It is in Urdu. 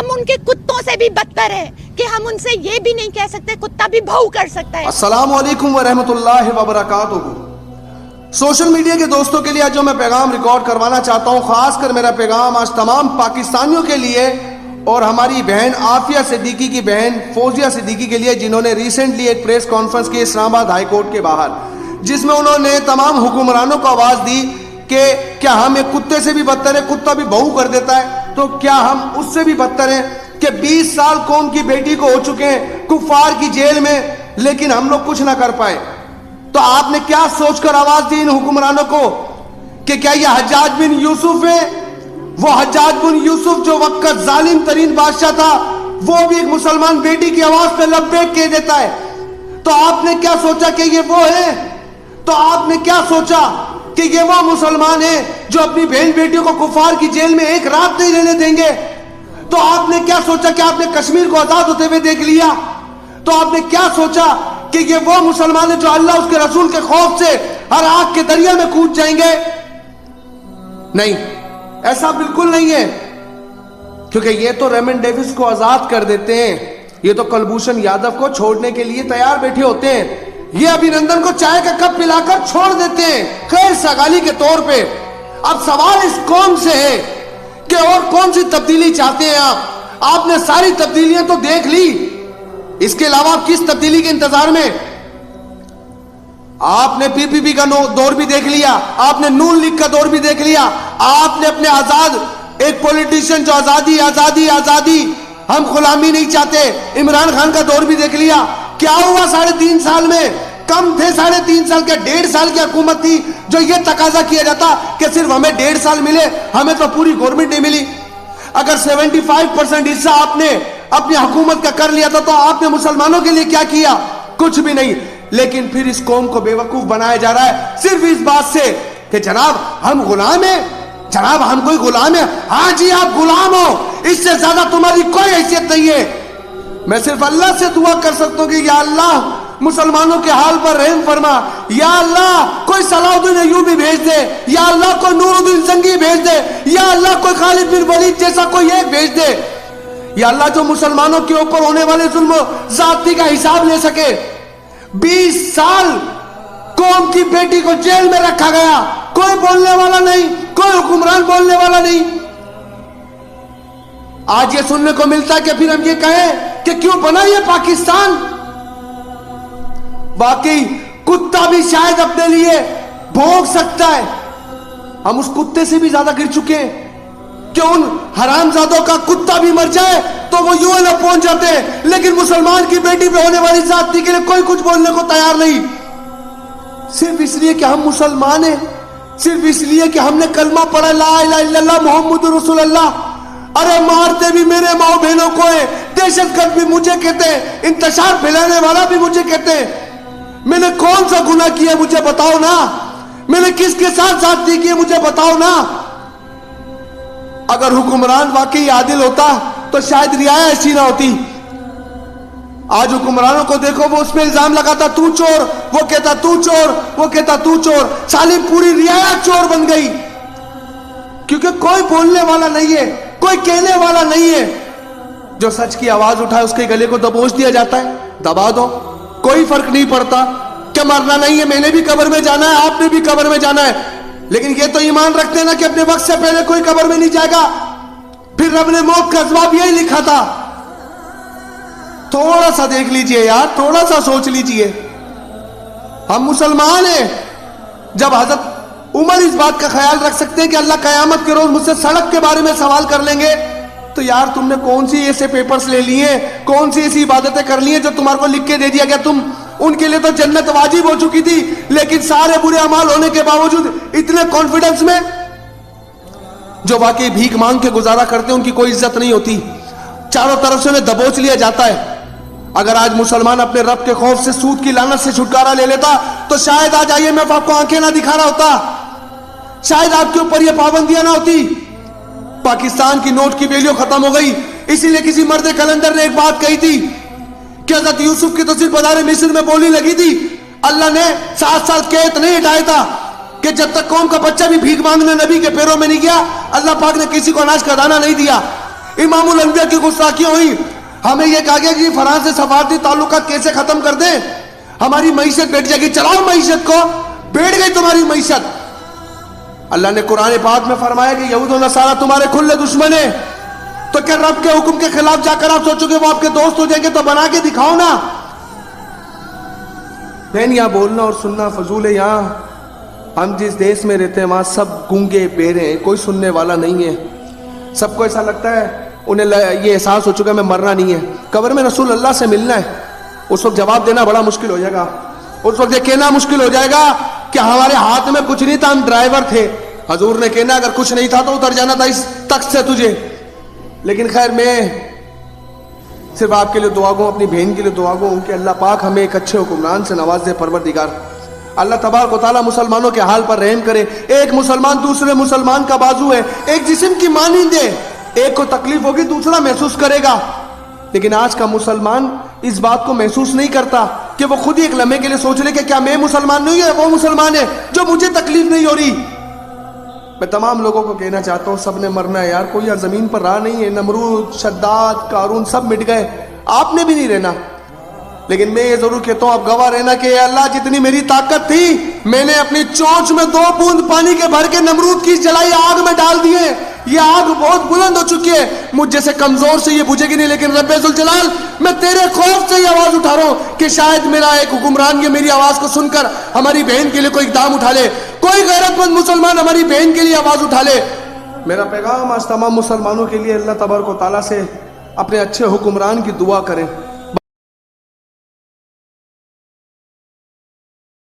ہم ان کے کتوں سے بھی بدتر ہیں کہ ہم ان سے یہ بھی نہیں کہہ سکتے کتا بھی بھو کر سکتا ہے۔ السلام علیکم ورحمۃ اللہ وبرکاتہ۔ سوشل میڈیا کے دوستوں کے لیے آج جو میں پیغام ریکارڈ کروانا چاہتا ہوں، خاص کر میرا پیغام آج تمام پاکستانیوں کے لیے اور ہماری بہن عافیہ صدیقی کی بہن فوزیہ صدیقی کے لیے، جنہوں نے ریسنٹلی ایک پریس کانفرنس کی اسلام آباد ہائی کورٹ کے باہر، جس میں انہوں نے تمام حکمرانوں کو آواز دی کہ کیا ہم ایک کتے سے بھی بدتر ہیں، کتا بھی بہو کر دیتا ہے تو کیا ہم اس سے بھی بدتر ہیں کہ 20 سال قوم کی بیٹی کو ہو چکے ہیں کفار کی جیل میں، لیکن ہم لوگ کچھ نہ کر پائے۔ تو آپ نے کیا سوچ کر آواز دی ان حکمرانوں کو کہ کیا یہ حجاج بن یوسف ہے؟ وہ حجاج بن یوسف جو وقت کا ظالم ترین بادشاہ تھا، وہ بھی ایک مسلمان بیٹی کی آواز پہ لبیک کہہ دیتا ہے۔ تو آپ نے کیا سوچا کہ یہ وہ ہے؟ تو آپ نے کیا سوچا کہ یہ وہ مسلمان ہیں جو اپنی بہن بیٹیوں کو کفار کی جیل میں ایک رات نہیں رہنے دیں گے؟ تو آپ نے کیا سوچا کہ آپ نے کشمیر کو آزاد ہوتے ہوئے دیکھ لیا؟ تو آپ نے کیا سوچا کہ یہ وہ مسلمان ہیں جو اللہ اس کے رسول کے خوف سے ہر آگ کے دریا میں کود جائیں گے؟ نہیں، ایسا بالکل نہیں ہے، کیونکہ یہ تو ریمن ڈیوس کو آزاد کر دیتے ہیں، یہ تو کلبھوشن یادو کو چھوڑنے کے لیے تیار بیٹھے ہوتے ہیں، یہ ابھینندن کو چائے کا کپ پلا کر چھوڑ دیتے ہیں خیر سگالی کے طور پہ۔ اب سوال اس قوم سے ہے کہ اور کون سی تبدیلی چاہتے ہیں آپ نے ساری تبدیلیاں تو دیکھ لی، اس کے علاوہ کس تبدیلی کے انتظار میں؟ آپ نے پی پی پی کا دور بھی دیکھ لیا، آپ نے نون لیگ کا دور بھی دیکھ لیا، آپ نے اپنے آزاد ایک پولیٹیشین جو آزادی آزادی آزادی ہم غلامی نہیں چاہتے، عمران خان کا دور بھی دیکھ لیا۔ کیا ہوا 3.5 سال میں؟ کم تھے 3.5 سال کے، 1.5 سال کی حکومت تھی جو یہ تقاضا کیا جاتا کہ صرف ہمیں 1.5 سال ملے، ہمیں تو پوری گورنمنٹ نہیں ملی۔ اگر 75% حصہ آپ نے اپنی حکومت کا کر لیا تھا تو آپ نے مسلمانوں کے لیے کیا کیا؟ کچھ بھی نہیں۔ لیکن پھر اس قوم کو بے وقوف بنایا جا رہا ہے صرف اس بات سے کہ جناب ہم غلام ہیں، جناب ہم کوئی غلام ہیں۔ ہاں جی آپ غلام ہو، اس سے زیادہ تمہاری کوئی حیثیت نہیں ہے۔ میں صرف اللہ سے دعا کر سکتا ہوں کہ یا اللہ مسلمانوں کے حال پر رحم فرما، یا اللہ کوئی صلاح الدین ایوبی بھیج دے، یا اللہ کوئی نور الدین زنگی بھیج دے، یا اللہ کوئی خالد بن ولید جیسا کوئی ایک بھیج دے، یا اللہ جو مسلمانوں کے اوپر ہونے والے ظلم و زیادتی کا حساب لے سکے۔ 20 سال قوم کی بیٹی کو جیل میں رکھا گیا، کوئی بولنے والا نہیں، کوئی حکمران بولنے والا نہیں۔ آج یہ سننے کو ملتا ہے کہ پھر ہم یہ کہیں کہ کیوں بنا یہ پاکستان؟ باقی کتا بھی شاید اپنے لیے بھونک سکتا ہے، ہم اس کتے سے بھی زیادہ گر چکے ہیں کہ ان حرامزادوں کا کتا بھی مر جائے تو وہ یوں نہ پہنچ جاتے ہیں، لیکن مسلمان کی بیٹی پہ ہونے والی زیادتی کے لیے کوئی کچھ بولنے کو تیار نہیں، صرف اس لیے کہ ہم مسلمان ہیں، صرف اس لیے کہ ہم نے کلمہ پڑھا لا الہ الا اللہ محمد رسول اللہ۔ ارے مارتے بھی میرے ماؤں بہنوں کو ہیں، دہشت گرد بھی مجھے کہتے ہیں، انتشار پھیلانے والا بھی مجھے کہتے ہیں۔ میں نے کون سا گناہ کیا مجھے بتاؤ نا، میں نے کس کے ساتھ زیادتی کی مجھے بتاؤ نا۔ اگر حکمران واقعی عادل ہوتا تو شاید رعایا ایسی نہ ہوتی۔ آج حکمرانوں کو دیکھو، وہ اس میں الزام لگاتا تو چور، وہ کہتا تو چور، وہ کہتا تو چور، سالی پوری رعایا چور بن گئی، کیونکہ کوئی بولنے والا نہیں ہے، کوئی کہنے والا نہیں ہے۔ جو سچ کی آواز اٹھائے اس کے گلے کو دبوچ دیا جاتا ہے، دبا دو، کوئی فرق نہیں پڑتا کہ مرنا نہیں ہے، میں نے بھی قبر میں جانا ہے، آپ نے بھی قبر میں جانا ہے، لیکن یہ تو ایمان رکھتے ہیں نا کہ اپنے وقت سے پہلے کوئی قبر میں نہیں جائے گا۔ پھر رب نے موت کا جواب یہی لکھا تھا۔ تھوڑا سا دیکھ لیجئے یار، تھوڑا سا سوچ لیجئے، ہم مسلمان ہیں۔ جب حضرت عمر اس بات کا خیال رکھ سکتے ہیں کہ اللہ قیامت کے روز مجھ سے سڑک کے بارے میں سوال کر لیں گے، تو یار تم نے کون سی ایسے پیپرز لے لیے ہیں، کون سی ایسی عبادتیں کر لی ہیں جو تمہارے کو لکھ کے دے دیا گیا؟ تم ان کے لیے تو جنت واجب ہو چکی تھی، لیکن سارے برے اعمال ہونے کے باوجود اتنے کانفیڈنس میں۔ جو واقعی بھیک مانگ کے گزارا کرتے ہیں ان کی کوئی عزت نہیں ہوتی، چاروں طرف سے انہیں دبوچ لیا جاتا ہے۔ اگر آج مسلمان اپنے رب کے خوف سے سود کی لعنت سے چھٹکارا لے لیتا تو شاید آج IMF آپ کو آنکھیں نہ دکھا رہا ہوتا، شاید آپ کے اوپر یہ پابندیاں نہ ہوتی۔ پاکستان کی نوٹ کی ویلیو ختم ہو گئی، اسی لیے کسی مرد کلندر نے ایک بات کہی تھی کہ حضرت یوسف کی تو صرف بازار مصر میں بولی لگی تھی، اللہ نے 7 سال قید نہیں ہٹایا تھا کہ جب تک قوم کا بچہ بھی بھیک مانگنے نبی کے پیروں میں نہیں گیا، اللہ پاک نے کسی کو اناج کا دانہ نہیں دیا۔ امام الانبیاء کی گستاخیاں ہوئی. ہمیں یہ کہا گیا کہ فرانس سے سفارتی تعلقات کیسے ختم کر دیں, ہماری معیشت بیٹھ جائے گی. چلاؤ معیشت کو, بیٹھ گئی تمہاری معیشت. اللہ نے قرآن پاک میں فرمایا کہ یہود و نصارہ تمہارے کھلے دشمن ہیں, تو کیا رب کے حکم کے خلاف جا کر آپ سوچو گے وہ آپ کے دوست ہو جائیں گے؟ تو بنا کے دکھاؤ نا. بہن, یہاں بولنا اور سننا فضول ہے. یہاں ہم جس دیش میں رہتے ہیں وہاں سب گونگے بہرے ہیں, کوئی سننے والا نہیں ہے. سب کو ایسا لگتا ہے, انہیں یہ احساس ہو چکا ہے میں مرنا نہیں ہے, قبر میں رسول اللہ سے ملنا ہے. اس وقت جواب دینا بڑا مشکل ہو جائے گا. اس وقت یہ کہنا مشکل ہو جائے گا کہ ہمارے ہاتھ میں کچھ نہیں تھا, ہم ڈرائیور تھے. حضور نے کہنا اگر کچھ نہیں تھا تو اتر جانا تھا اس تخت سے تجھے. لیکن خیر, میں صرف آپ کے لیے دعا گو, اپنی بہن کے لیے دعا گو کہ اللہ پاک ہمیں ایک اچھے حکمران سے نواز دے. پروردگار اللہ تبارک و تعالیٰ مسلمانوں کے حال پر رحم کرے. ایک مسلمان دوسرے مسلمان کا بازو ہے, ایک جسم کی مانند ہے. ایک کو تکلیف ہوگی دوسرا محسوس کرے گا. لیکن آج کا مسلمان اس بات کو محسوس نہیں کرتا کہ وہ خود ہی ایک لمحے کے لیے سوچ لے کہ کیا میں مسلمان نہیں ہوں, وہ مسلمان ہے جو مجھے تکلیف نہیں ہو رہی. میں تمام لوگوں کو کہنا چاہتا ہوں سب نے مرنا ہے یار, کوئی یہاں زمین پر رہا نہیں ہے. نمرود, شداد, قارون سب مٹ گئے, آپ نے بھی نہیں رہنا. لیکن میں یہ ضرور کہتا ہوں آپ گواہ رہنا کہ اے اللہ جتنی میری طاقت تھی میں نے اپنی چونچ میں 2 بوند پانی کے بھر کے نمرود کی جلائی آگ میں ڈال دیے. یہ آگ بہت بلند ہو چکی ہے, مجھ جیسے کمزور سے یہ بجھے گی نہیں. لیکن رب ذوالجلال میں تیرے خوف سے یہ آواز اٹھا رہا ہوں کہ شاید میرا ایک حکمران یہ میری آواز کو سن کر ہماری بہن کے لیے کوئی اقدام اٹھا لے, کوئی غیرت مند مسلمان ہماری بہن کے لیے آواز اٹھا لے. میرا پیغام آج تمام مسلمانوں کے لیے اللہ تبارک و تعالیٰ سے اپنے اچھے حکمران کی دعا کریں.